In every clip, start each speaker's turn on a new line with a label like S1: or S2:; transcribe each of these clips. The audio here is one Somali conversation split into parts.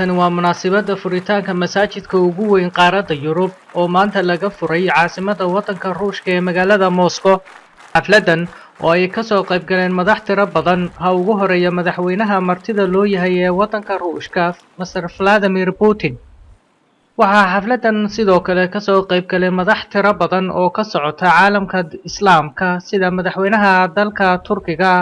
S1: Tani waa munaasabadda furitaanka masaajidka ugu weyn qaaradda Yurub oo maanta laga furay caasimadda waddanka Ruushka ee magaalada Moscow. Xafladan oo ay ka soo qayb galeen madax tiro badan ha ugu horeeya madaxweynaha martida loo yahay ee waddanka Ruushka, Mr. Vladimir Putin. Waxaa xafladan sidoo kale ka soo qayb galay madax tiro badan oo ka socota caalamka Islaamka sida madaxweynaha dalka Turkiga,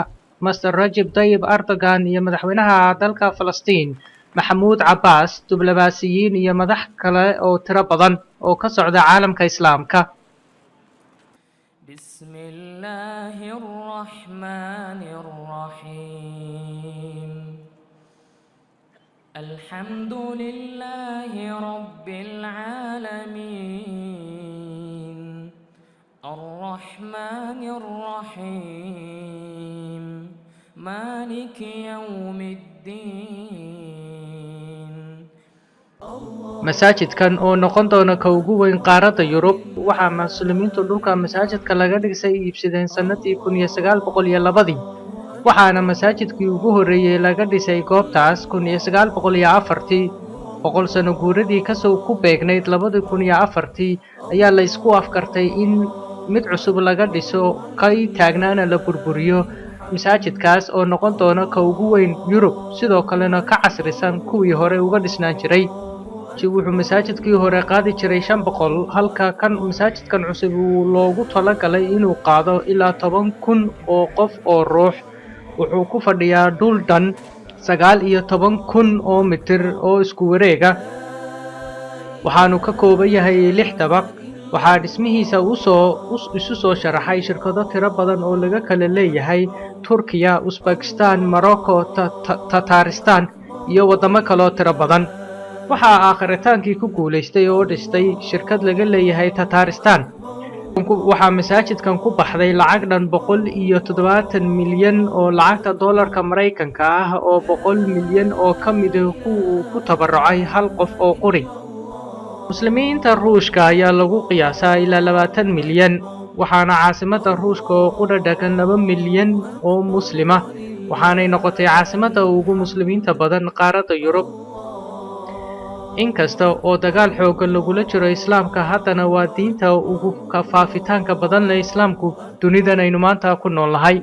S1: Mr. Recep Tayyip Erdogan, iyo madaxweynaha dalka Falastiin Mahmoud Abbas, diblomaasiyiin iyo madax kale oo tiro badan oo ka socda caalamka Islaamka.
S2: Bismillahir Rahmanir Rahim. Alhamdulillahi Rabbil Alamin. Ar-Rahmanir Rahim. Maliki Yawmiddin.
S1: Masaajidkan oo noqon doona ka ugu weyn qaaradda Yurub waxaa muslimiintu dhulka masaajidka laga dhisay iibsadeen sanadii 1902 waxaana masaajidkii ugu horeeyay laga dhisay goobtaas 1904 boqol sano guuradii kasoo ku beegnayd 2004 ayaa la isku afkartay in mid cusub laga dhiso kay taagnaana la burburiyo. Masaajidkaas oo noqon doona ka ugu weyn Yurub sidoo kalena ka casrisan kuwii hore uga dhisnaan jiray. wuxuu masaajidkii hore qaadi jiray 500 halka kan masaajidkan cusub uu loogu talagalay inuu qaado ilaa 10,000 oo qof oo ruux. wuxuu ku fadhiyaa dhul dhan 19,000 oo mitir oo isku wareega waxaanu ka kooban yahay 6 dabaq. waxaa dhismihiisa isu soo sharaxay shirkado tiro badan oo laga kala leeyahay Turkiya, Uzbekistan, Morocco, Tatarstan iyo wadamo kale oo tiro badan. waxaa aakhritaankii ku guuleystay oo dhistay shirkad laga leeyahay Tatarstan. waxaa masaajidkan ku baxday lacag dhan 170 milyan oo lacagta dollarka Mareykanka ah oo 100 milyan oo ka mid ah ku tabarucay hal qof oo qori. muslimiinta Ruushka ayaa lagu qiyaasaa ilaa 20 milyan waxaana caasimadda Ruushka oo ku dhadhagan 2 milyan oo muslima waxaanay noqotay caasimadda ugu muslimiinta badan qaaradda Yurub. inkasta oo dagaal xooggan lagula jiro Islaamka haddana waa diinta ugu faafitaanka badan leh Islaamku dunidan aynu maanta ku noolnahay.